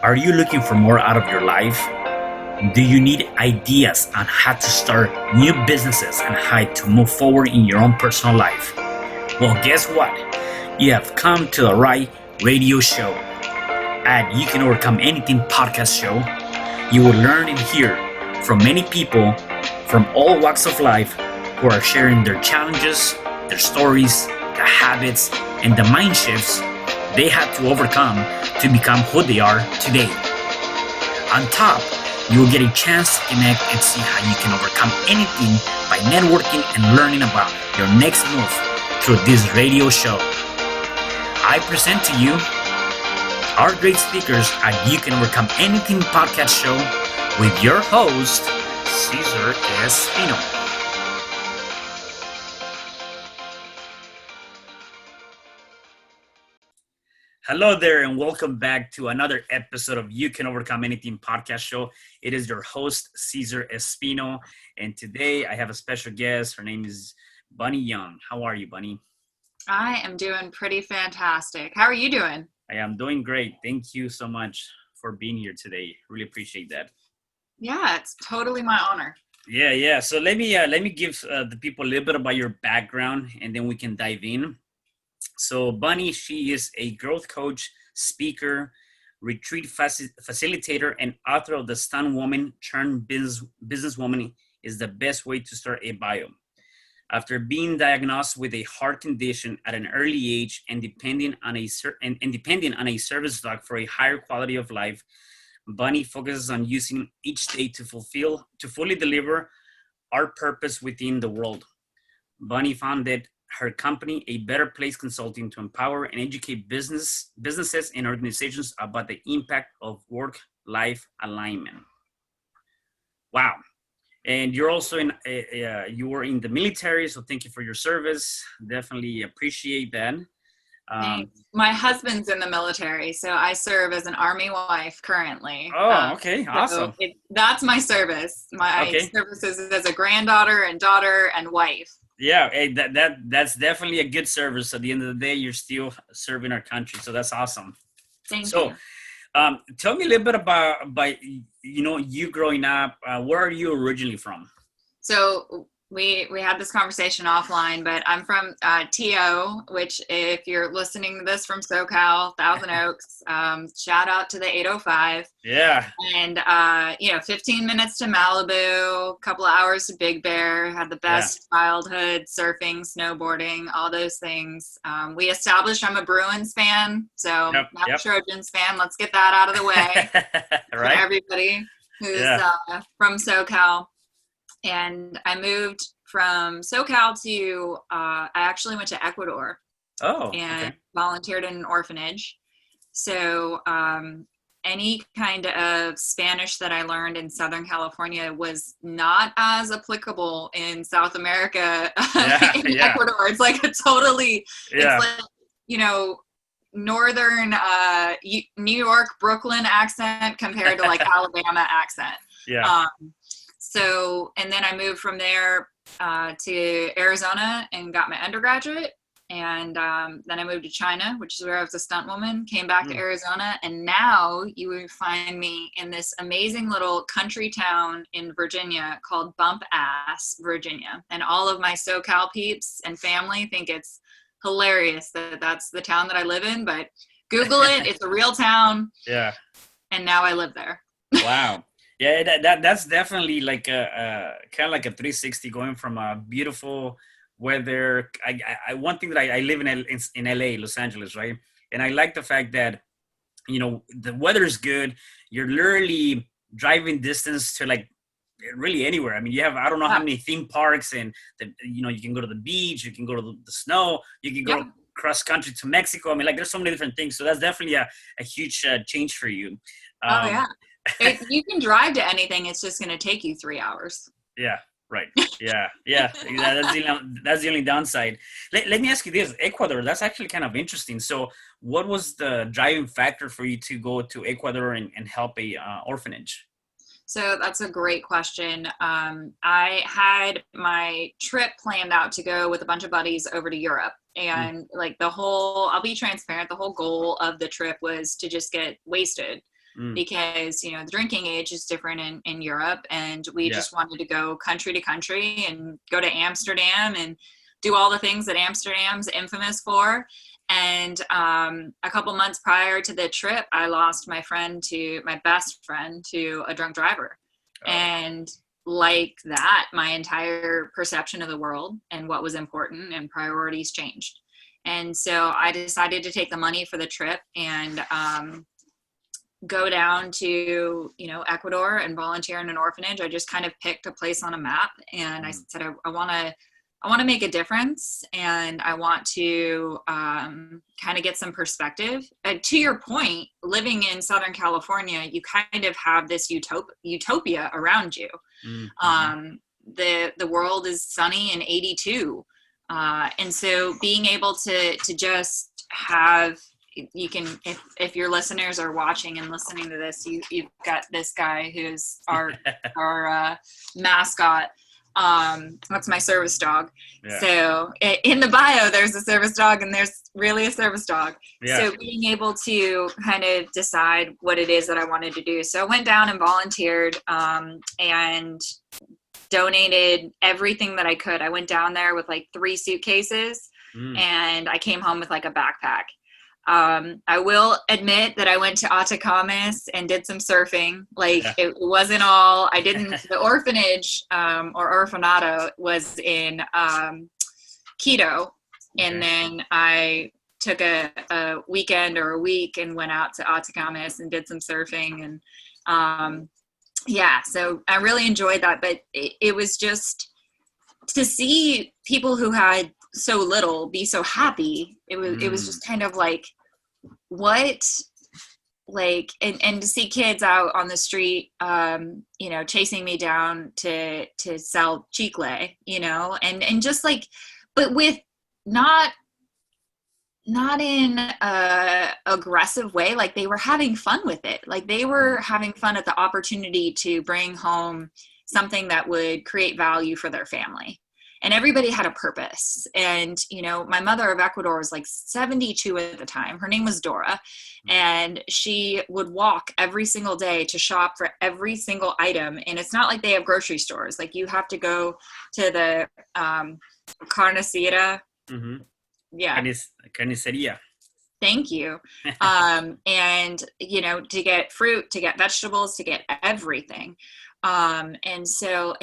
Are you looking for more out of your life? Do you need ideas on how to start new businesses and how to move forward in your own personal life? Well, guess what? You have come to the right radio show. At You Can Overcome Anything podcast show, you will learn and hear from many people from all walks of life who are sharing their challenges, their stories, the habits, and the mind shifts they had to overcome to become who they are today. On top, you will get a chance to connect and see how you can overcome anything by networking and learning about your next move through this radio show. I present to you our great speakers at You Can Overcome Anything podcast show with your host, Cesar Espino. Hello there, and welcome back to another episode of You Can Overcome Anything podcast show. It is your host, Cesar Espino, and today I have a special guest. Her name is Bunny Young. How are you, Bunny? I am doing pretty fantastic. How are you doing? I am doing great. Thank you so much for being here today. Really appreciate that. Yeah, it's totally my honor. Yeah. So let me give the people a little bit about your background, and then we can dive in. So Bunny, she is a growth coach, speaker, retreat facilitator, and author of the Stuntwoman turned businesswoman is the best way to start a bio. After being diagnosed with a heart condition at an early age and depending on a service dog for a higher quality of life, Bunny focuses on using each day to fully deliver our purpose within the world. Bunny founded her company, A Better Place Consulting, to empower and educate businesses and organizations about the impact of work-life alignment. Wow. And you're also you were in the military, so thank you for your service. Definitely appreciate that. My husband's in the military, so I serve as an Army wife currently. Oh, okay. Awesome. So that's my service. My service is as a granddaughter and daughter and wife. Yeah, hey, that's definitely a good service. At the end of the day, you're still serving our country, so that's awesome. Thank you. Tell me a little bit about you growing up. Where are you originally from? So we had this conversation offline, but I'm from TO, which if you're listening to this from SoCal, Thousand Oaks, shout out to the 805. Yeah. And 15 minutes to Malibu, a couple of hours to Big Bear. Had the best childhood, surfing, snowboarding, all those things. We established I'm a Bruins fan, so not a Trojans fan. Let's get that out of the way right. For everybody who's from SoCal. And I moved from SoCal to, I actually went to Ecuador and volunteered in an orphanage. So any kind of Spanish that I learned in Southern California was not as applicable in South America in Ecuador. It's like it's like, northern New York, Brooklyn accent compared to like Alabama accent. Yeah. So, and then I moved from there to Arizona and got my undergraduate. And then I moved to China, which is where I was a stunt woman, came back to Arizona. And now you will find me in this amazing little country town in Virginia called Bump Ass, Virginia. And all of my SoCal peeps and family think it's hilarious that that's the town that I live in. But Google it. It's a real town. Yeah. And now I live there. Wow. Yeah, that's definitely like a kind of like a 360 going from a beautiful weather. I one thing that I live in LA, Los Angeles, right? And I like the fact that the weather is good. You're literally driving distance to like really anywhere. I mean, you have I don't know how many theme parks, and you can go to the beach, you can go to the snow, you can go cross country to Mexico. I mean, like there's so many different things. So that's definitely a huge change for you. You can drive to anything. It's just going to take you 3 hours. Yeah. Right. Yeah. That's the only downside. Let me ask you this. Ecuador, that's actually kind of interesting. So what was the driving factor for you to go to Ecuador and help a orphanage? So that's a great question. I had my trip planned out to go with a bunch of buddies over to Europe. And like I'll be transparent, the whole goal of the trip was to just get wasted. Mm. because, you know, the drinking age is different in Europe, and we Yeah. just wanted to go country to country and go to Amsterdam and do all the things that Amsterdam's infamous for. And a couple months prior to the trip, I lost my best friend to a drunk driver. Oh. And like that, my entire perception of the world and what was important and priorities changed. And so I decided to take the money for the trip and go down to, you know, Ecuador and volunteer in an orphanage. I just kind of picked a place on a map, and I said, I want to make a difference, and I want to kind of get some perspective. To your point, living in Southern California, you kind of have this utopia around you. Mm-hmm. The world is sunny and 82. And so being able to just have, you can, if your listeners are watching and listening to this, you've got this guy who's our mascot. That's my service dog. Yeah. So in the bio, there's a service dog, and there's really a service dog. Yeah. So being able to kind of decide what it is that I wanted to do. So I went down and volunteered, and donated everything that I could. I went down there with like 3 suitcases, and I came home with like a backpack. I will admit that I went to Atacames and did some surfing. Like, yeah. It wasn't all, I didn't, the orphanage, or orfanato was in, Quito. And then I took a weekend or a week and went out to Atacames and did some surfing. And, yeah, so I really enjoyed that, but it was just to see people who had so little be so happy. It was just kind of like, what, like, and to see kids out on the street, you know, chasing me down to sell chicle, you know, and just like, but with not in a aggressive way. Like, they were having fun with it. Like, they were having fun at the opportunity to bring home something that would create value for their family. And everybody had a purpose. And, you know, my mother of Ecuador was like 72 at the time. Her name was Dora. And she would walk every single day to shop for every single item. And it's not like they have grocery stores. Like, you have to go to the carniceria. Mm-hmm. Yeah. Carniceria. Thank you. And, you know, to get fruit, to get vegetables, to get everything. And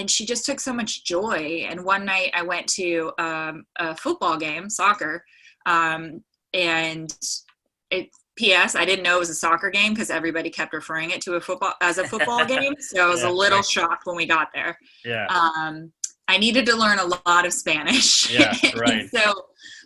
she just took so much joy. And one night I went to a football game, soccer, and P.S. I didn't know it was a soccer game because everybody kept referring it to a football game. So I was a little shocked when we got there. Yeah. I needed to learn a lot of Spanish. Yeah, right.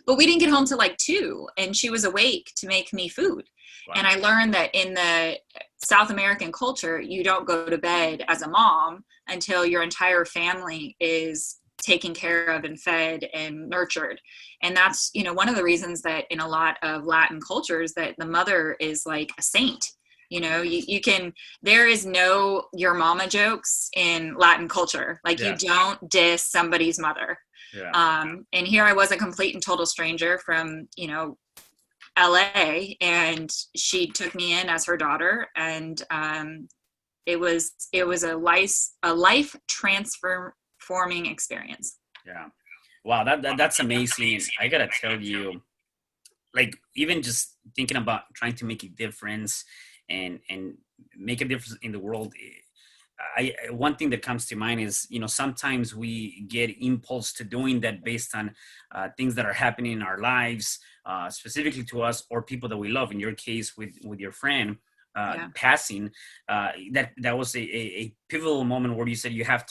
But we didn't get home till like 2, and she was awake to make me food. Wow. And I learned that in the South American culture, you don't go to bed as a mom until your entire family is taken care of and fed and nurtured. And that's, you know, one of the reasons that in a lot of Latin cultures that the mother is like a saint. You know, you can, there is no your mama jokes in Latin culture. Like, you don't diss somebody's mother. Yeah. And here I was, a complete and total stranger from, you know, LA, and she took me in as her daughter. And it was a life transforming experience. Yeah. Wow. That's amazing. I gotta tell you, like, even just thinking about trying to make a difference and make a difference in the world, one thing that comes to mind is, you know, sometimes we get impulse to doing that based on things that are happening in our lives, specifically to us or people that we love. In your case, with your friend passing, that was a pivotal moment where you said, I have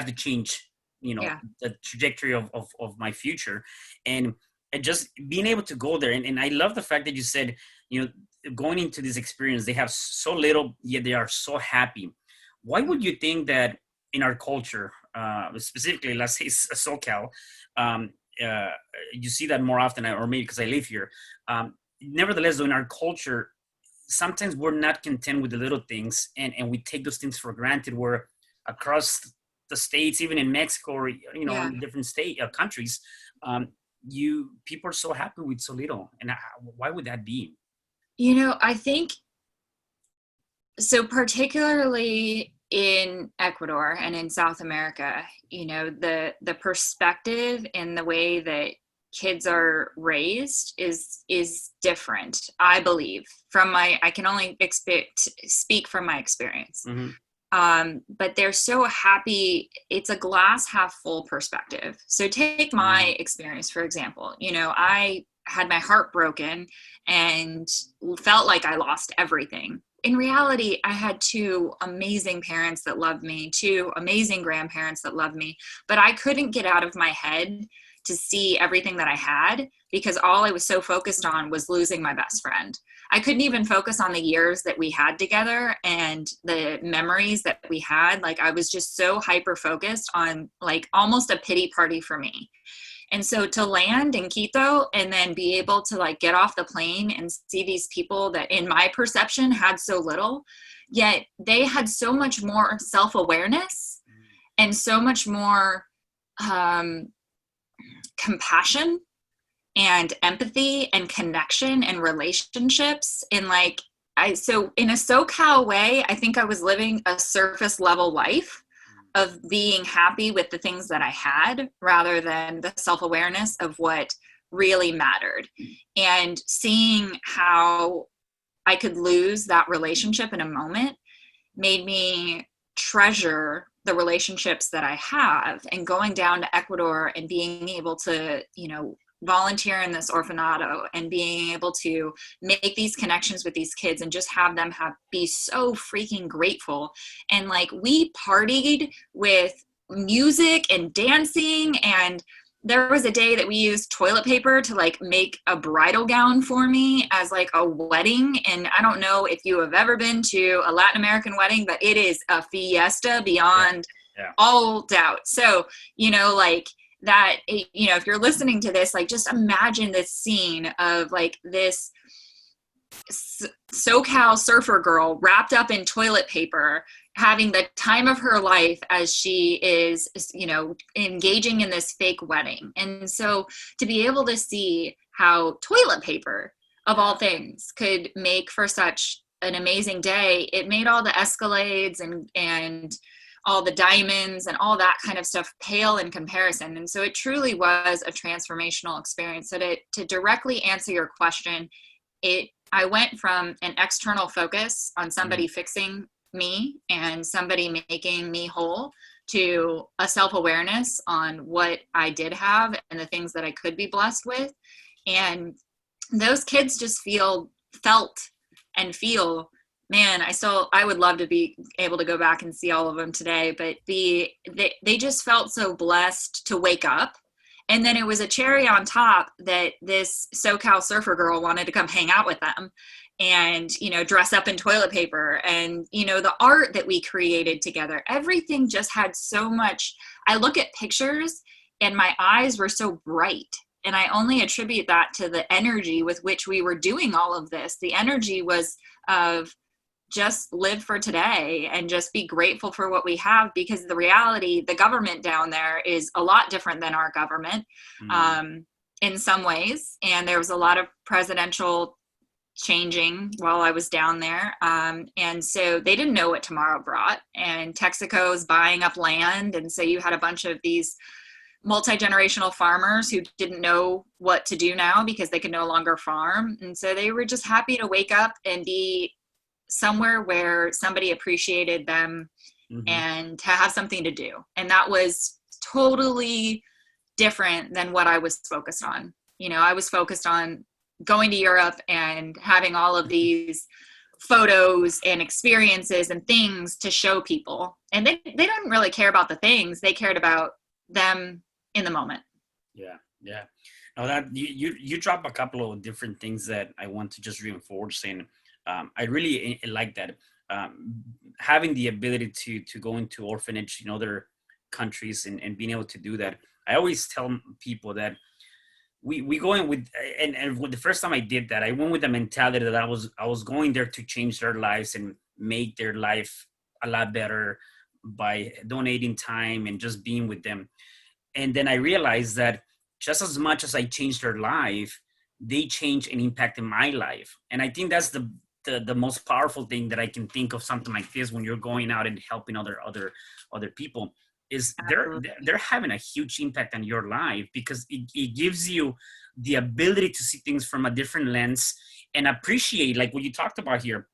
to change, you know, the trajectory of my future. And just being able to go there. And I love the fact that you said, you know, going into this experience, they have so little, yet they are so happy. Why would you think that in our culture, specifically, let's say SoCal, you see that more often, or maybe because I live here. Nevertheless, though, in our culture, sometimes we're not content with the little things, and we take those things for granted. Where across the states, even in Mexico, or, you know, in different countries, people are so happy with so little. And why would that be? You know, I think So particularly in Ecuador and in South America, you know, the perspective and the way that kids are raised is different, I believe. I can only speak from my experience. Mm-hmm. But they're so happy. It's a glass half full perspective. So take my experience, for example. You know, I had my heart broken and felt like I lost everything. In reality, I had two amazing parents that loved me, two amazing grandparents that loved me, but I couldn't get out of my head to see everything that I had because all I was so focused on was losing my best friend. I couldn't even focus on the years that we had together and the memories that we had. Like I was just so hyper focused on like almost a pity party for me. And so to land in Quito and then be able to like get off the plane and see these people that in my perception had so little, yet they had so much more self-awareness and so much more compassion and empathy and connection and relationships. And like, so in a SoCal way, I think I was living a surface level life of being happy with the things that I had rather than the self-awareness of what really mattered. And seeing how I could lose that relationship in a moment made me treasure the relationships that I have, and going down to Ecuador and being able to, you know, volunteer in this orfanato and being able to make these connections with these kids and just have them be so freaking grateful. And like we partied with music and dancing, and there was a day that we used toilet paper to like make a bridal gown for me as like a wedding. And I don't know if you have ever been to a Latin American wedding, but it is a fiesta beyond all doubt. So, you know, like that, you know, if you're listening to this, like just imagine this scene of like this SoCal surfer girl wrapped up in toilet paper, having the time of her life as she is, you know, engaging in this fake wedding. And so to be able to see how toilet paper, of all things, could make for such an amazing day, it made all the Escalades and all the diamonds and all that kind of stuff pale in comparison. And so it truly was a transformational experience. So to directly answer your question, I went from an external focus on somebody fixing me and somebody making me whole to a self-awareness on what I did have and the things that I could be blessed with. And those kids just felt and feel, man, I would love to be able to go back and see all of them today, but they just felt so blessed to wake up. And then it was a cherry on top that this SoCal surfer girl wanted to come hang out with them and, you know, dress up in toilet paper, and, you know, the art that we created together, everything just had so much. I look at pictures and my eyes were so bright, and I only attribute that to the energy with which we were doing all of this. The energy was of just live for today and just be grateful for what we have, because the reality, the government down there is a lot different than our government in some ways. And there was a lot of presidential changing while I was down there. And so they didn't know what tomorrow brought, and Texaco's buying up land. And so you had a bunch of these multi-generational farmers who didn't know what to do now because they could no longer farm. And so they were just happy to wake up and be somewhere where somebody appreciated them and to have something to do. And that was totally different than what I was focused on. You know, I was focused on going to Europe and having all of these photos and experiences and things to show people. And they didn't really care about the things. They cared about them in the moment. Yeah. Yeah. Now that you drop a couple of different things that I want to just reinforce. And I really like that. Having the ability to go into orphanage in other countries and being able to do that. I always tell people that we go in with, and the first time I did that, I went with the mentality that I was going there to change their lives and make their life a lot better by donating time and just being with them. And then I realized that just as much as I changed their life, they changed and impacted my life. And I think that's the most powerful thing that I can think of something like this when you're going out and helping other people is they're having a huge impact on your life, because it gives you the ability to see things from a different lens and appreciate, like what you talked about here,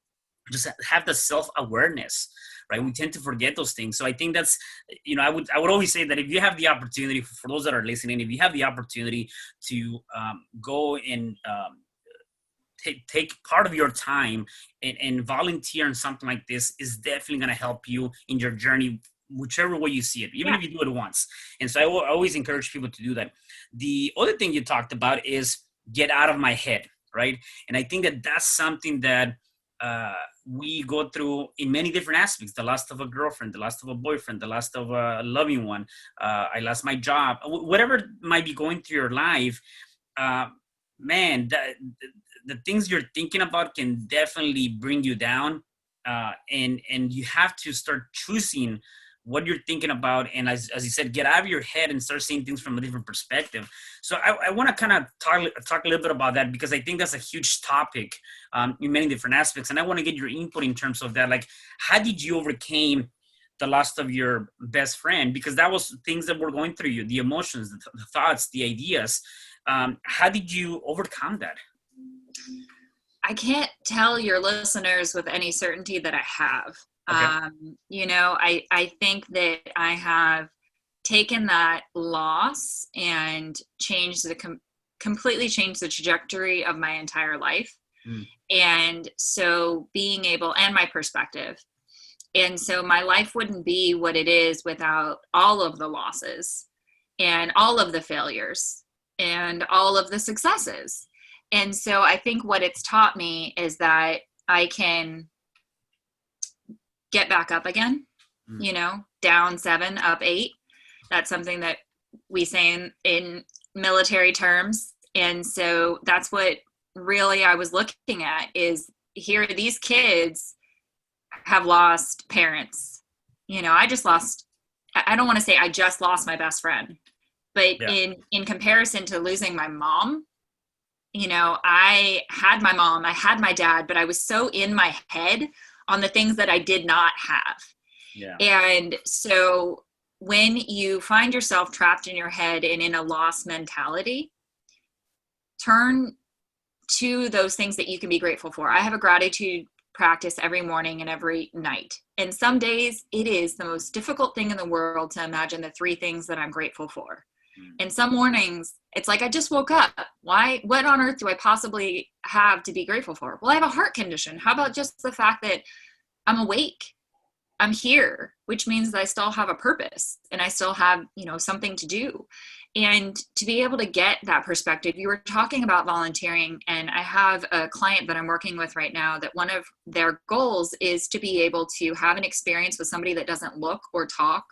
just have the self-awareness, right? We tend to forget those things. So I think that's, I would always say that if you have the opportunity, for those that are listening, if you have the opportunity to go and take part of your time and volunteer in something like this, is definitely going to help you in your journey, whichever way you see it, even if you do it once. And so I will always encourage people to do that. The other thing you talked about is get out of my head, right? And I think that that's something that we go through in many different aspects. The loss of a girlfriend, the loss of a boyfriend, the loss of a loving one. I lost my job, whatever might be going through your life. Man, the things you're thinking about can definitely bring you down. And you have to start choosing what you're thinking about. And as you said, get out of your head and start seeing things from a different perspective. So I want to kind of talk a little bit about that, because I think that's a huge topic in many different aspects. And I want to get your input in terms of that. Like, how did you overcome the loss of your best friend? Because that was things that were going through you, the emotions, the thoughts, the ideas. How did you overcome that? I can't tell your listeners with any certainty that I have. Okay. I think that I have taken that loss and completely changed the trajectory of my entire life. And so being able, and my perspective. And so my life wouldn't be what it is without all of the losses and all of the failures and all of the successes. And so I think what it's taught me is that I can get back up again, down 7, up 8. That's something that we say in military terms. And so that's what really I was looking at, is here, these kids have lost parents. I don't want to say I just lost my best friend, but in comparison to losing my mom, I had my mom, I had my dad, but I was so in my head on the things that I did not have. Yeah. And so when you find yourself trapped in your head and in a loss mentality, turn to those things that you can be grateful for. I have a gratitude practice every morning and every night. And some days it is the most difficult thing in the world to imagine the 3 things that I'm grateful for. And some mornings it's like, I just woke up. What on earth do I possibly have to be grateful for? Well, I have a heart condition. How about just the fact that I'm awake? I'm here, which means that I still have a purpose and I still have, something to do. And to be able to get that perspective, you were talking about volunteering, and I have a client that I'm working with right now that one of their goals is to be able to have an experience with somebody that doesn't look or talk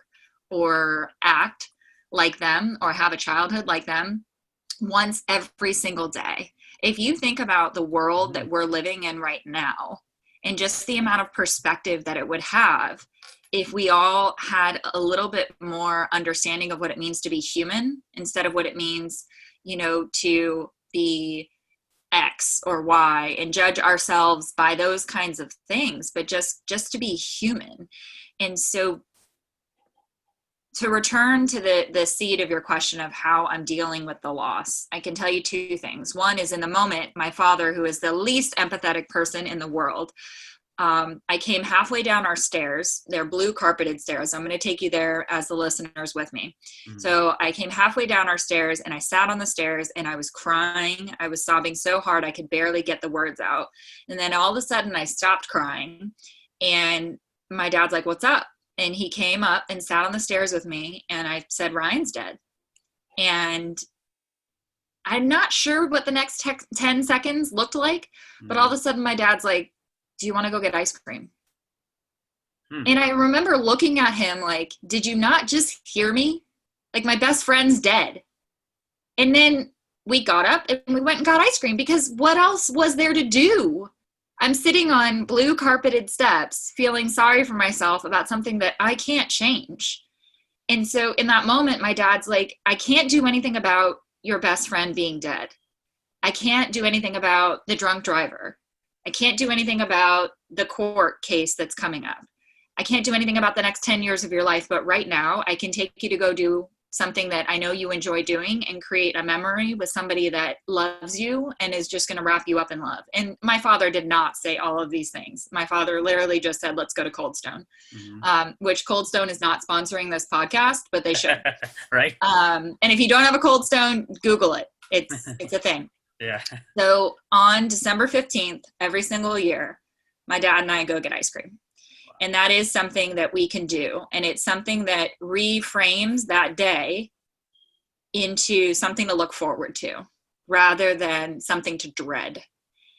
or act like them or have a childhood like them once every single day. If you think about the world that we're living in right now and just the amount of perspective that it would have if we all had a little bit more understanding of what it means to be human instead of what it means, to be X or Y and judge ourselves by those kinds of things, but just to be human. And so to return to the seed of your question of how I'm dealing with the loss, I can tell you 2 things. One is, in the moment, my father, who is the least empathetic person in the world, I came halfway down our stairs. They're blue carpeted stairs. I'm going to take you there as the listeners with me. Mm-hmm. So I came halfway down our stairs and I sat on the stairs and I was crying. I was sobbing so hard I could barely get the words out. And then all of a sudden I stopped crying and my dad's like, "What's up?" And he came up and sat on the stairs with me and I said, "Ryan's dead." And I'm not sure what the next 10 seconds looked like, but all of a sudden my dad's like, "Do you want to go get ice cream?" And I remember looking at him like, "Did you not just hear me? Like, my best friend's dead." And then we got up and we went and got ice cream, because what else was there to do? I'm sitting on blue carpeted steps feeling sorry for myself about something that I can't change. And so in that moment, my dad's like, "I can't do anything about your best friend being dead. I can't do anything about the drunk driver. I can't do anything about the court case that's coming up. I can't do anything about the next 10 years of your life, but right now I can take you to go do something that I know you enjoy doing and create a memory with somebody that loves you and is just going to wrap you up in love. And my father did not say all of these things. My father literally just said, let's go to Cold Stone, which Cold Stone is not sponsoring this podcast, but they should. Right. And if you don't have a Cold Stone, Google it. It's a thing. Yeah. So on December 15th, every single year, my dad and I go get ice cream. And that is something that we can do. And it's something that reframes that day into something to look forward to rather than something to dread.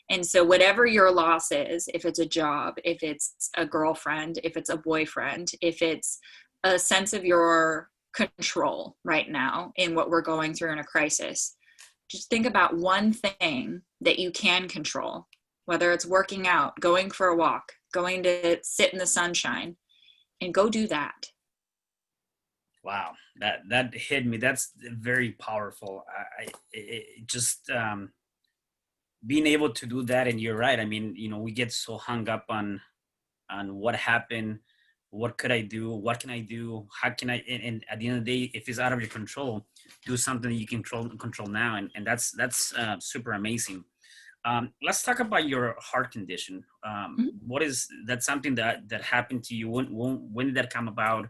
And so whatever your loss is, if it's a job, if it's a girlfriend, if it's a boyfriend, if it's a sense of your control right now in what we're going through in a crisis, just think about one thing that you can control, whether it's working out, going for a walk, going to sit in the sunshine, and go do that. Wow, that hit me. That's very powerful. It just being able to do that, and you're right. I mean, we get so hung up on what happened, what could I do, what can I do, how can I, and at the end of the day, if it's out of your control, do something that you can control now, and that's super amazing. Let's talk about your heart condition. What is that? Something that happened to you? When did that come about?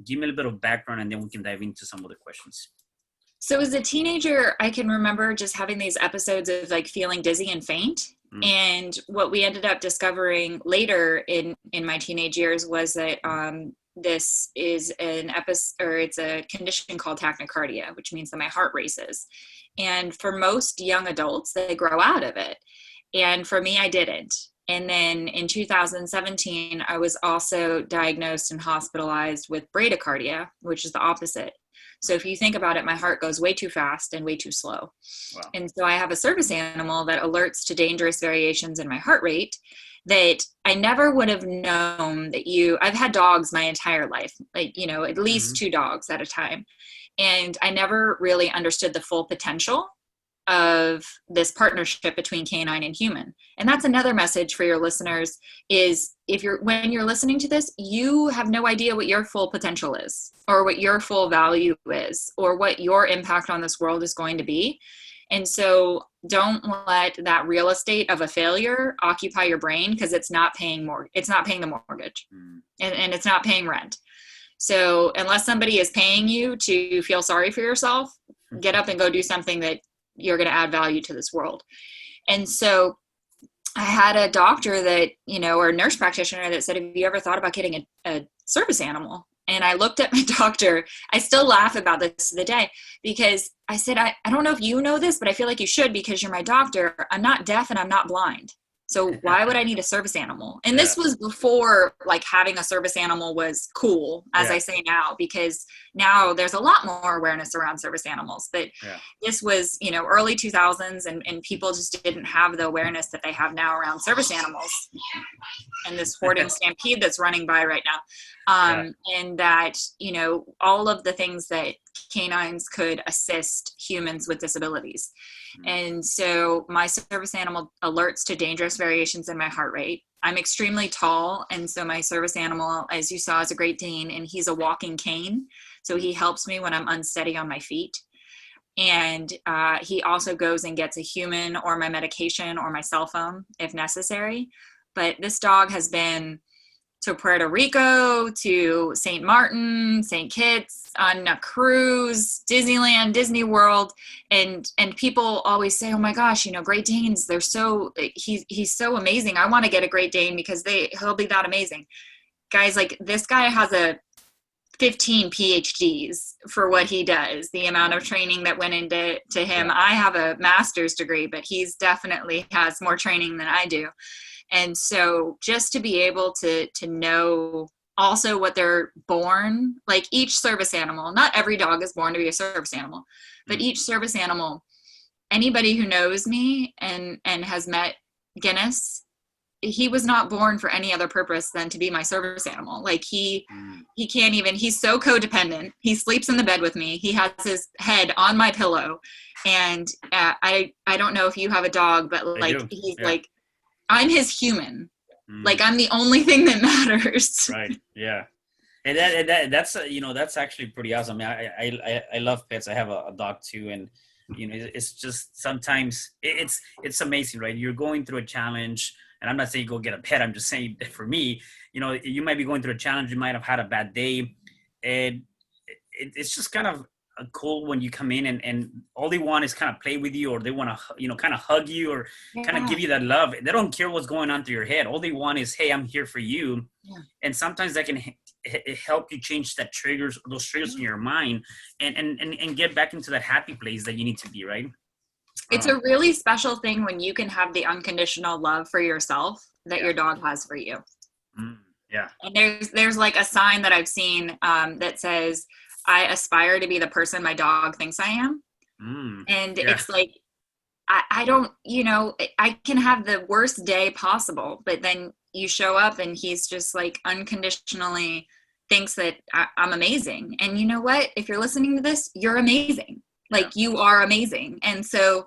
Give me a little bit of background, and then we can dive into some of the questions. So as a teenager, I can remember just having these episodes of like feeling dizzy and faint. And what we ended up discovering later in my teenage years was that this is an episode, or it's a condition called tachycardia, which means that my heart races. And for most young adults, they grow out of it. And for me, I didn't. And then in 2017, I was also diagnosed and hospitalized with bradycardia, which is the opposite. So if you think about it, my heart goes way too fast and way too slow. Wow. And so I have a service animal that alerts to dangerous variations in my heart rate that I never would have known that I've had dogs my entire life, like, at least 2 dogs at a time. And I never really understood the full potential of this partnership between canine and human. And that's another message for your listeners is when you're listening to this, you have no idea what your full potential is, or what your full value is, or what your impact on this world is going to be. And so don't let that real estate of a failure occupy your brain, because it's not paying the mortgage and it's not paying rent. So unless somebody is paying you to feel sorry for yourself, get up and go do something that you're going to add value to this world. And so I had a doctor that, or a nurse practitioner that said, have you ever thought about getting a service animal? And I looked at my doctor. I still laugh about this to the day, because I said, I don't know if you know this, but I feel like you should, because you're my doctor. I'm not deaf and I'm not blind. So why would I need a service animal? And this was before like having a service animal was cool, as I say now, because now there's a lot more awareness around service animals. But this was, early 2000s, and people just didn't have the awareness that they have now around service animals and this hoarding stampede that's running by right now. And that, all of the things that canines could assist humans with disabilities. And so my service animal alerts to dangerous variations in my heart rate. I'm extremely tall. And so my service animal, as you saw, is a Great Dane, and he's a walking cane. So he helps me when I'm unsteady on my feet. And he also goes and gets a human or my medication or my cell phone if necessary. But this dog has been to Puerto Rico, to St. Martin, St. Kitts, on a cruise, Disneyland, Disney World. And people always say, oh my gosh, Great Danes, he's so amazing. I want to get a Great Dane because he'll be that amazing. Guys, like, this guy has a 15 PhDs for what he does, the amount of training that went into him. I have a master's degree, but he's definitely has more training than I do. And so just to be able to know also what they're born, like each service animal, not every dog is born to be a service animal, but each service animal, anybody who knows me and has met Guinness, he was not born for any other purpose than to be my service animal. Like he can't even, he's so codependent. He sleeps in the bed with me. He has his head on my pillow. And I don't know if you have a dog, but like, he's like, I'm his human. Mm. Like I'm the only thing that matters. Right. Yeah. And that's that's actually pretty awesome. I mean, I love pets. I have a dog too, and it's just sometimes it's amazing, right? You're going through a challenge, and I'm not saying go get a pet. I'm just saying that for me, you might be going through a challenge. You might have had a bad day, and it's just kind of cool when you come in and all they want is kind of play with you, or they want to kind of hug you, or kind of Yeah. give you that love. They don't care what's going on through your head. All they want is, hey, I'm here for you. Yeah. And sometimes that can help you change those triggers in your mind, and get back into that happy place that you need to be, right? It's a really special thing when you can have the unconditional love for yourself that your dog has for you. Yeah. And there's like a sign that I've seen that says, I aspire to be the person my dog thinks I am. And it's like, I don't, I can have the worst day possible, but then you show up and he's just like unconditionally thinks that I'm amazing. And you know what? If you're listening to this, you're amazing. Like you are amazing. And so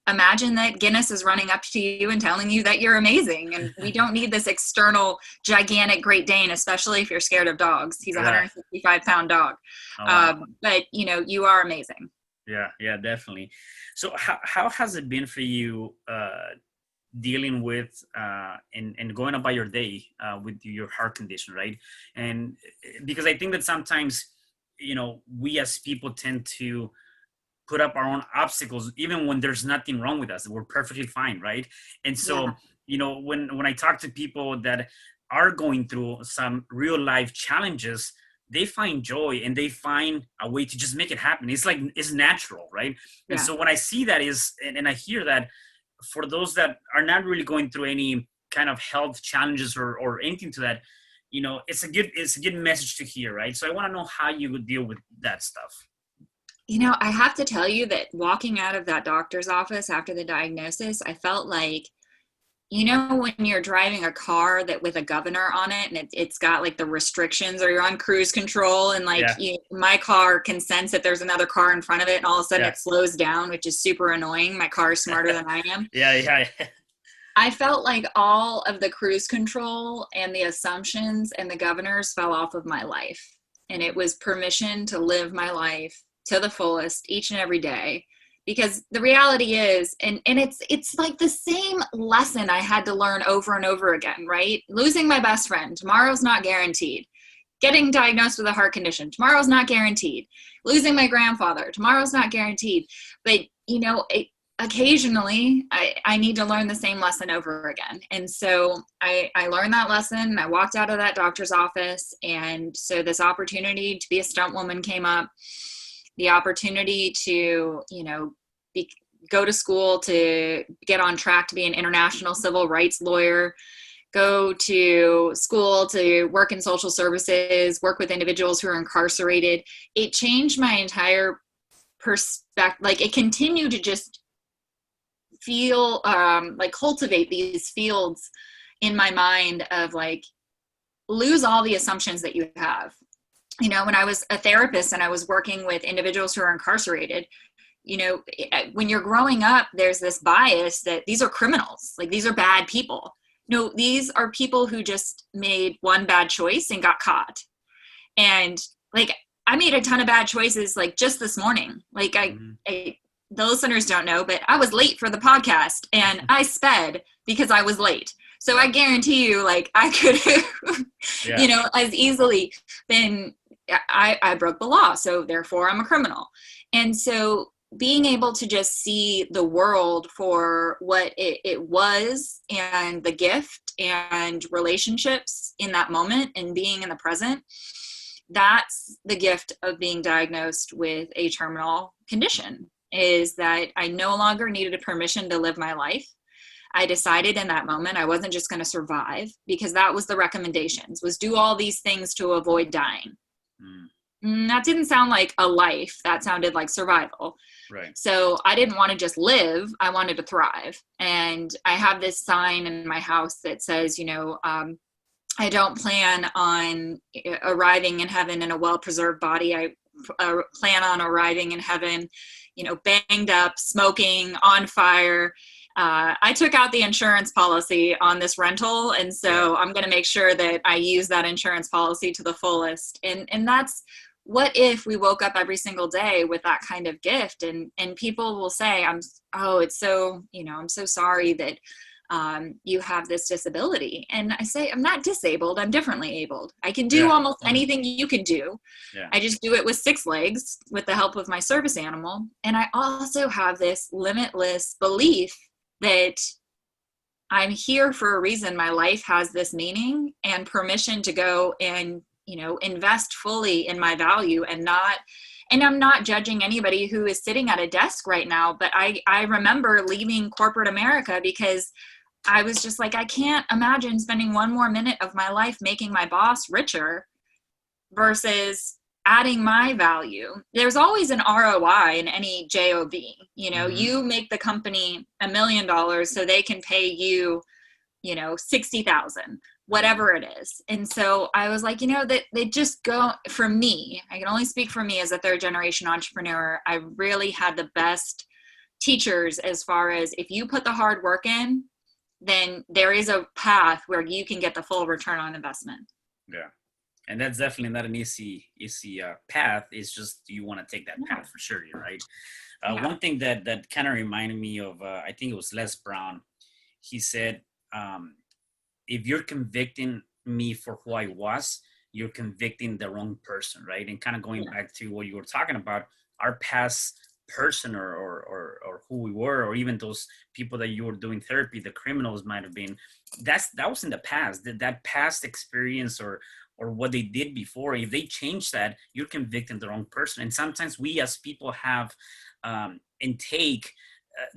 imagine that Guinness is running up to you and telling you that you're amazing. And we don't need this external gigantic Great Dane, especially if you're scared of dogs. He's a 165-pound dog. Oh, wow. But you are amazing. Yeah, definitely. So how has it been for you dealing with and going about your day with your heart condition, right? And because I think that sometimes we as people tend to put up our own obstacles even when there's nothing wrong with us. We're perfectly fine, right? And so when I talk to people that are going through some real life challenges, they find joy and they find a way to just make it happen. It's like, it's natural, right? And so when I see that and I hear that, for those that are not really going through any kind of health challenges or anything to that, it's a good message to hear, right? So I want to know how you would deal with that stuff. I have to tell you that walking out of that doctor's office after the diagnosis, I felt like, when you're driving a car that with a governor on it and it's got like the restrictions, or you're on cruise control and like my car can sense that there's another car in front of it and all of a sudden it slows down, which is super annoying. My car is smarter than I am. Yeah. I felt like all of the cruise control and the assumptions and the governors fell off of my life. And it was permission to live my life to the fullest each and every day. Because the reality is, and it's like the same lesson I had to learn over and over again, right? Losing my best friend, tomorrow's not guaranteed. Getting diagnosed with a heart condition, tomorrow's not guaranteed. Losing my grandfather, tomorrow's not guaranteed. But, occasionally I need to learn the same lesson over again. And so I learned that lesson. I walked out of that doctor's office. And so this opportunity to be a stunt woman came up. The opportunity to, go to school to get on track to be an international civil rights lawyer, go to school to work in social services, work with individuals who are incarcerated. It changed my entire perspective. Like it continued to just feel like cultivate these fields in my mind of like, lose all the assumptions that you have. When I was a therapist and I was working with individuals who are incarcerated, when you're growing up, there's this bias that these are criminals, like these are bad people. No, these are people who just made one bad choice and got caught. And like, I made a ton of bad choices, like just this morning. Like the listeners don't know, but I was late for the podcast and I sped because I was late. So I guarantee you, like I could have, as easily been, I broke the law. So therefore I'm a criminal. And so being able to just see the world for what it was and the gift and relationships in that moment and being in the present, that's the gift of being diagnosed with a terminal condition, is that I no longer needed a permission to live my life. I decided in that moment I wasn't just going to survive, because that was the recommendations, was do all these things to avoid dying. That didn't sound like a life. That sounded like survival. Right. So I didn't want to just live. I wanted to thrive. And I have this sign in my house that says, I don't plan on arriving in heaven in a well-preserved body. I plan on arriving in heaven, banged up, smoking, on fire. I took out the insurance policy on this rental. And so I'm going to make sure that I use that insurance policy to the fullest. And that's, what if we woke up every single day with that kind of gift, and people will say, it's so, I'm so sorry that you have this disability. And I say, I'm not disabled. I'm differently abled. I can do almost anything you can do. Yeah. I just do it with 6 legs with the help of my service animal. And I also have this limitless belief that I'm here for a reason. My life has this meaning and permission to go and, invest fully in my value, and I'm not judging anybody who is sitting at a desk right now, but I remember leaving corporate America because I was just like, I can't imagine spending one more minute of my life making my boss richer versus adding my value. There's always an ROI in any job. You make the company $1 million so they can pay you, 60,000, whatever it is. And so I was like, that they just go, for me, I can only speak for me as a 3rd generation entrepreneur. I really had the best teachers as far as, if you put the hard work in, then there is a path where you can get the full return on investment. Yeah. And that's definitely not an easy path. It's just, you want to take that path for sure. You're right. One thing that kind of reminded me of, I think it was Les Brown. He said, if you're convicting me for who I was, you're convicting the wrong person, right? And kind of going back to what you were talking about, our past person or who we were, or even those people that you were doing therapy, the criminals might have been, that was in the past. That past experience or what they did before, if they change that, you're convicting the wrong person. And sometimes we as people have and take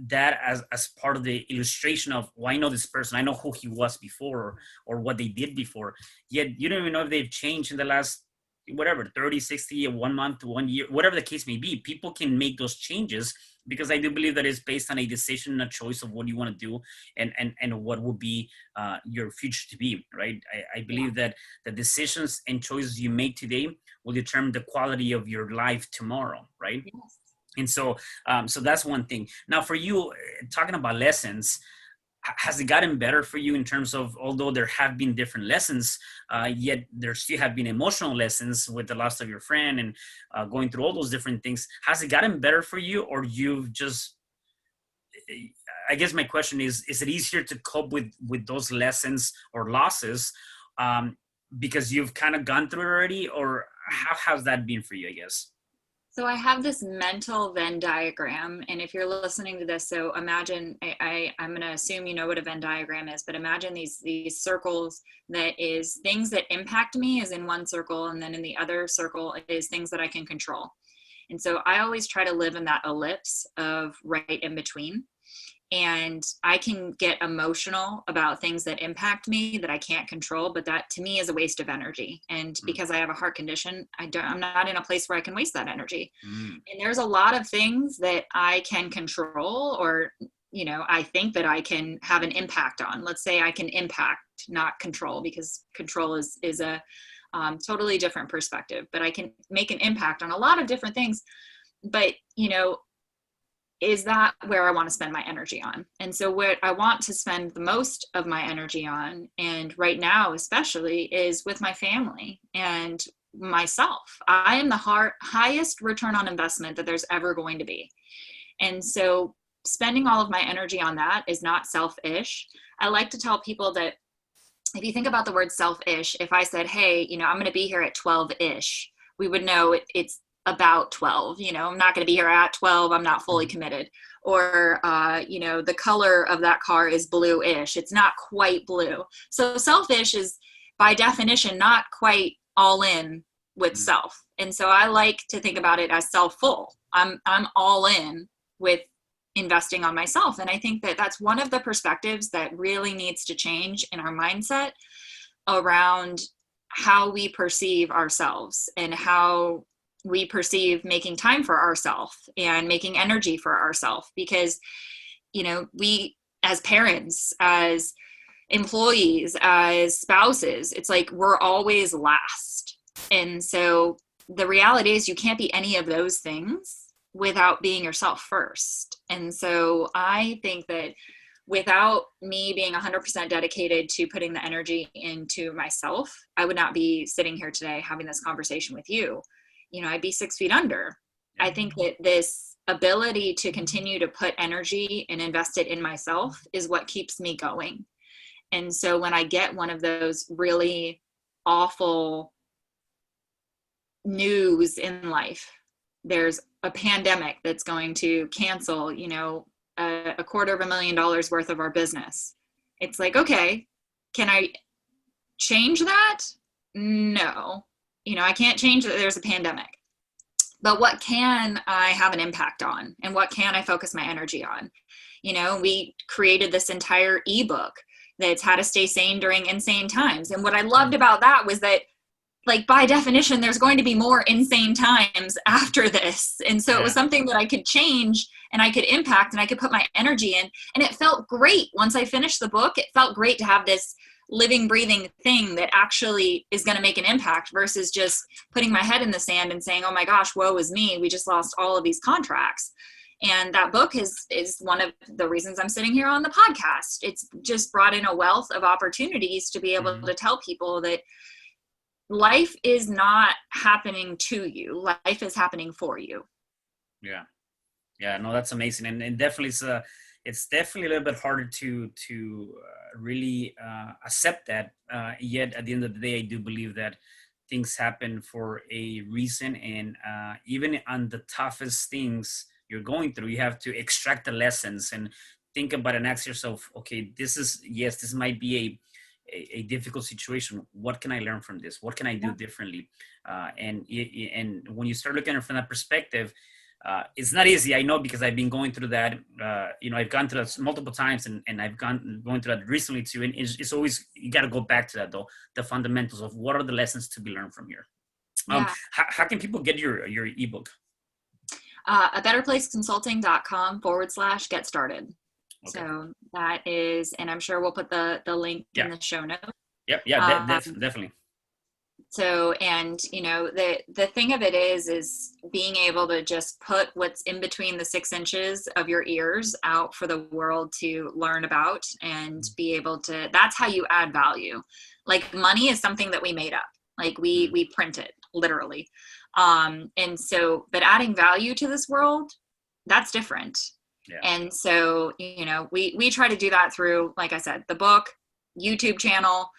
that as part of the illustration of, well, I know this person, I know who he was before or what they did before, yet you don't even know if they've changed in the last 30, 60, 1 month, 1 year, whatever the case may be. People can make those changes because I do believe that it's based on a decision and a choice of what you want to do and what would be your future to be, right? I believe that the decisions and choices you make today will determine the quality of your life tomorrow, right? Yes. And so that's one thing. Now for you, talking about lessons, has it gotten better for you in terms of, although there have been different lessons, yet there still have been emotional lessons with the loss of your friend and going through all those different things? Has it gotten better for you, or you've just, I guess my question is it easier to cope with those lessons or losses because you've kind of gone through it already, or how has that been for you, I guess? So I have this mental Venn diagram, and if you're listening to this, so imagine, I'm going to assume you know what a Venn diagram is, but imagine these circles that is things that impact me is in one circle, and then in the other circle is things that I can control. And so I always try to live in that ellipse of right in between. And I can get emotional about things that impact me that I can't control, but that to me is a waste of energy. And because I have a heart condition, I'm not in a place where I can waste that energy. And there's a lot of things that I can control, or, I think that I can have an impact on. Let's say I can impact, not control, because control is a totally different perspective, but I can make an impact on a lot of different things. But, is that where I want to spend my energy on? And so what I want to spend the most of my energy on, and right now especially, is with my family and myself. I am the highest return on investment that there's ever going to be. And so spending all of my energy on that is not selfish. I like to tell people that if you think about the word selfish, if I said, hey, I'm going to be here at 12-ish, we would know it's about 12, I'm not going to be here at 12. I'm not fully committed. Or, the color of that car is blue-ish. It's not quite blue. So selfish is by definition, not quite all in with self. And so I like to think about it as self-full. I'm all in with investing on myself. And I think that that's one of the perspectives that really needs to change in our mindset around how we perceive ourselves and how we perceive making time for ourselves and making energy for ourselves. Because, we as parents, as employees, as spouses, it's like we're always last. And so the reality is you can't be any of those things without being yourself first. And so I think that without me being 100% dedicated to putting the energy into myself, I would not be sitting here today having this conversation with you. You know, I'd be 6 feet under. I think that this ability to continue to put energy and invest it in myself is what keeps me going. And so when I get one of those really awful news in life, there's a pandemic that's going to cancel, you know, a $250,000 worth of our business. It's like, okay, can I change that? No, you know, I can't change that there's a pandemic, but what can I have an impact on, and what can I focus my energy on? You know, we created this entire ebook that's how to stay sane during insane times. And what I loved about that was that, like, by definition, there's going to be more insane times after this. And so it was something that I could change and I could impact and I could put my energy in. And it felt great. Once I finished the book, it felt great to have this living, breathing thing that actually is going to make an impact versus just putting my head in the sand and saying, oh my gosh, woe is me. We just lost all of these contracts. And that book is one of the reasons I'm sitting here on the podcast. It's just brought in a wealth of opportunities to be able to tell people that life is not happening to you. Life is happening for you. Yeah, no, that's amazing. And definitely it's definitely a little bit harder to really accept that. Yet at the end of the day, I do believe that things happen for a reason. And even on the toughest things you're going through, you have to extract the lessons and think about and ask yourself, okay, this might be a difficult situation. What can I learn from this? What can I do differently? And when you start looking at it from that perspective, it's not easy. I know, because I've been going through that. You know, I've gone through that multiple times, and I've going through that recently too. And it's always, you got to go back to that though, the fundamentals of what are the lessons to be learned from here. How can people get your ebook? abetterplaceconsulting.com/get started. Okay. So that is, and I'm sure we'll put the link in the show notes. Definitely. So, and you know, the thing of it is being able to just put what's in between the 6 inches of your ears out for the world to learn about and be able to, that's how you add value. Like, money is something that we made up. Like we print it literally. And so, but adding value to this world, that's different. Yeah. And so, you know, we try to do that through, like I said, the book, YouTube channel.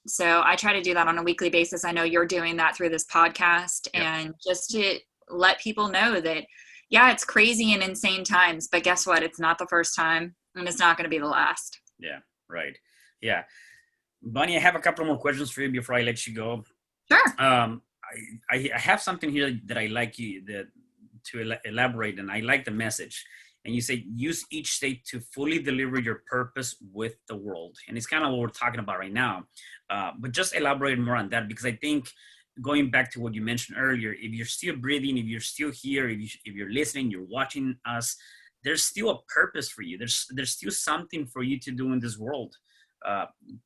So I try to do that on a weekly basis. I know you're doing that through this podcast, and just to let people know that, yeah, it's crazy and insane times, but guess what? It's not the first time, and it's not going to be the last. Yeah. Right. Yeah. Bunny, I have a couple more questions for you before I let you go. Sure. I have something here that I like you to elaborate, and I like the message. And you say, use each state to fully deliver your purpose with the world. And it's kind of what we're talking about right now. But just elaborate more on that, because I think, going back to what you mentioned earlier, if you're still breathing, if you're still here, if you're listening, you're watching us, there's still a purpose for you. There's still something for you to do in this world.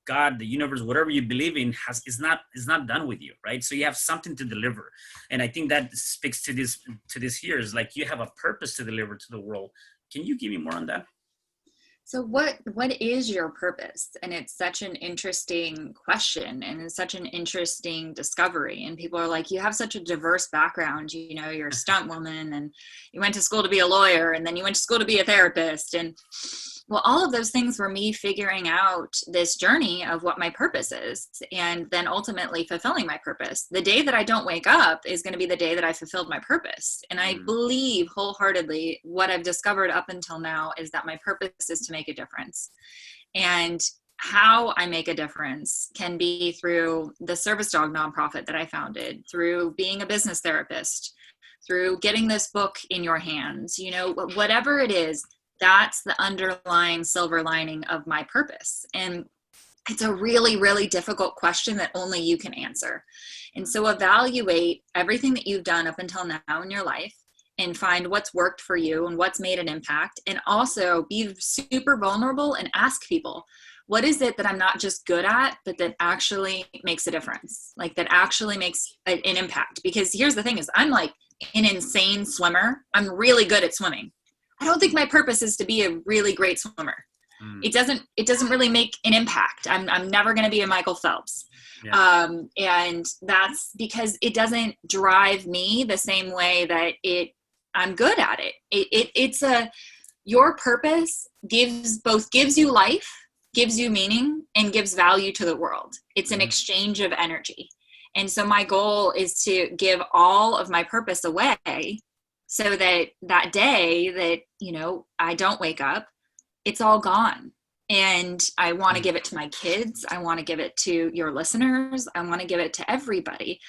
God, the universe, whatever you believe in, is not done with you, right? So you have something to deliver, and I think that speaks to this here, is like, you have a purpose to deliver to the world. Can you give me more on that? So what is your purpose? And it's such an interesting question, and it's such an interesting discovery. And people are like, you have such a diverse background. You know, you're a stunt woman, and you went to school to be a lawyer, and then you went to school to be a therapist. And well, all of those things were me figuring out this journey of what my purpose is, and then ultimately fulfilling my purpose. The day that I don't wake up is going to be the day that I fulfilled my purpose. And I believe wholeheartedly what I've discovered up until now is that my purpose is to make a difference. And how I make a difference can be through the Service Dog nonprofit that I founded, through being a business therapist, through getting this book in your hands, you know, whatever it is. That's the underlying silver lining of my purpose. And it's a really, really difficult question that only you can answer. And so evaluate everything that you've done up until now in your life and find what's worked for you and what's made an impact. And also be super vulnerable and ask people, what is it that I'm not just good at, but that actually makes a difference? Like, that actually makes an impact? Because here's the thing is, I'm like an insane swimmer. I'm really good at swimming. I don't think my purpose is to be a really great swimmer. It doesn't really make an impact. I'm never going to be a Michael Phelps. Yeah. And that's because it doesn't drive me the same way that I'm good at it. Your purpose gives you life, gives you meaning, and gives value to the world. It's an exchange of energy. And so my goal is to give all of my purpose away so that day that, I don't wake up, it's all gone. And I want to give it to my kids. I want to give it to your listeners. I want to give it to everybody.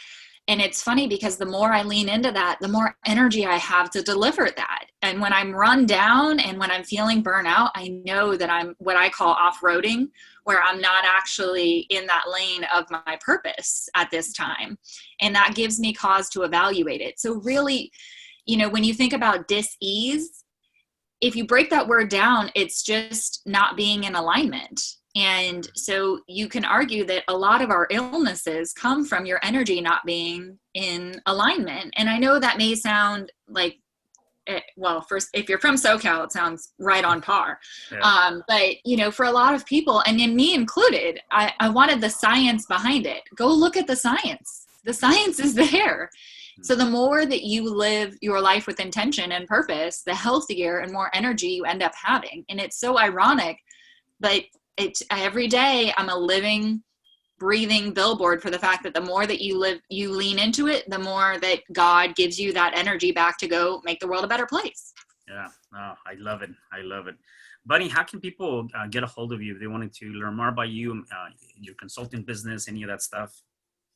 And it's funny because the more I lean into that, the more energy I have to deliver that. And when I'm run down and when I'm feeling burnout, I know that I'm what I call off-roading, where I'm not actually in that lane of my purpose at this time. And that gives me cause to evaluate it. So really, when you think about dis-ease, if you break that word down, it's just not being in alignment. And so you can argue that a lot of our illnesses come from your energy not being in alignment. And I know that may sound like, first, if you're from SoCal, it sounds right on par. Yeah. But, for a lot of people, and in me included, I wanted the science behind it. Go look at the science. The science is there. So the more that you live your life with intention and purpose, the healthier and more energy you end up having. And it's so ironic, but every day I'm a living, breathing billboard for the fact that the more that you lean into it, the more that God gives you that energy back to go make the world a better place. Yeah, I love it. Bunny, how can people get a hold of you if they wanted to learn more about you, your consulting business, any of that stuff?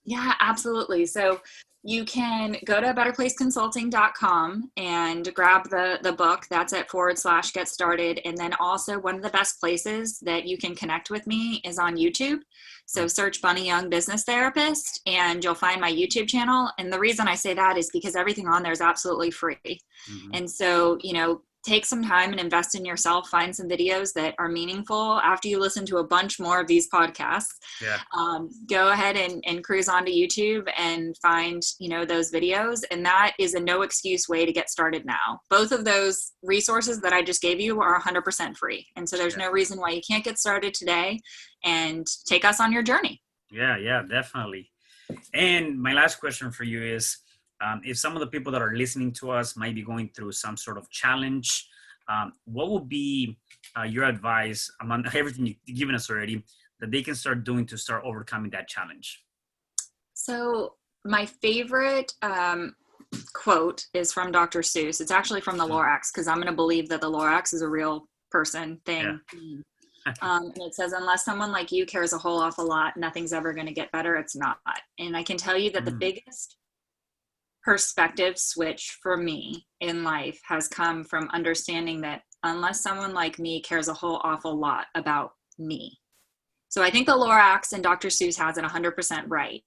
Yeah, absolutely. So you can go to betterplaceconsulting.com and grab the book. That's at /get started. And then also one of the best places that you can connect with me is on YouTube. So search Bunny Young Business Therapist and you'll find my YouTube channel. And the reason I say that is because everything on there is absolutely free. Mm-hmm. And so, take some time and invest in yourself. Find some videos that are meaningful after you listen to a bunch more of these podcasts. Yeah. Go ahead and cruise onto YouTube and find, those videos. And that is a no excuse way to get started now. Both of those resources that I just gave you are 100% free. And so there's no reason why you can't get started today and take us on your journey. Yeah, definitely. And my last question for you is, if some of the people that are listening to us might be going through some sort of challenge, what would be your advice among everything you've given us already that they can start doing to start overcoming that challenge? So my favorite quote is from Dr. Seuss. It's actually from the Lorax, because I'm going to believe that the Lorax is a real person thing. Yeah. And it says, unless someone like you cares a whole awful lot, nothing's ever going to get better. It's not. And I can tell you that the biggest perspective switch for me in life has come from understanding that unless someone like me cares a whole awful lot about me. So I think the Lorax and Dr. Seuss has it 100% right.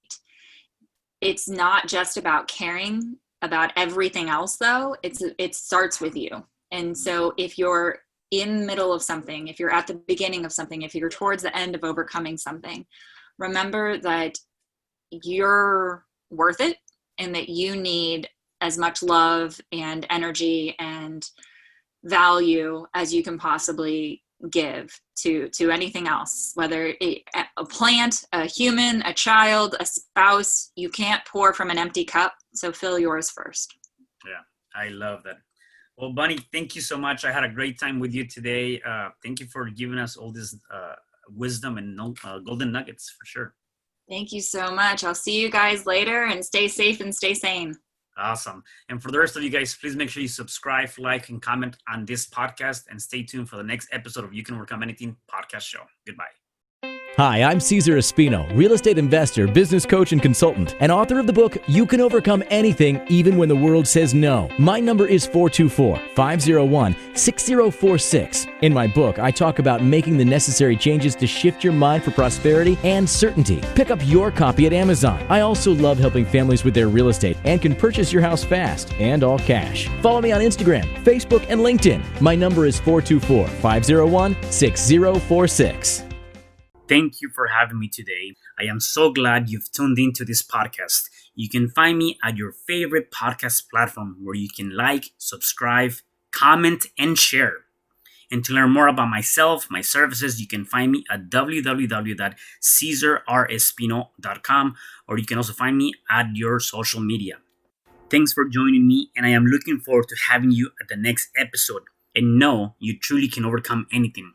It's not just about caring about everything else, though. It starts with you. And so if you're in the middle of something, if you're at the beginning of something, if you're towards the end of overcoming something, remember that you're worth it and that you need as much love and energy and value as you can possibly give to anything else, whether a plant, a human, a child, a spouse. You can't pour from an empty cup, so fill yours first. Yeah, I love that. Well, Bunny, thank you so much. I had a great time with you today. Thank you for giving us all this wisdom and golden nuggets for sure. Thank you so much. I'll see you guys later, and stay safe and stay sane. Awesome. And for the rest of you guys, please make sure you subscribe, like, and comment on this podcast, and stay tuned for the next episode of You Can Overcome Anything podcast show. Goodbye. Hi, I'm Cesar Espino, real estate investor, business coach, and consultant, and author of the book, You Can Overcome Anything, Even When the World Says No. My number is 424-501-6046. In my book, I talk about making the necessary changes to shift your mind for prosperity and certainty. Pick up your copy at Amazon. I also love helping families with their real estate and can purchase your house fast and all cash. Follow me on Instagram, Facebook, and LinkedIn. My number is 424-501-6046. Thank you for having me today. I am so glad you've tuned into this podcast. You can find me at your favorite podcast platform where you can like, subscribe, comment, and share. And to learn more about myself, my services, you can find me at www.cesarrespino.com, or you can also find me at your social media. Thanks for joining me, and I am looking forward to having you at the next episode. And know you truly can overcome anything.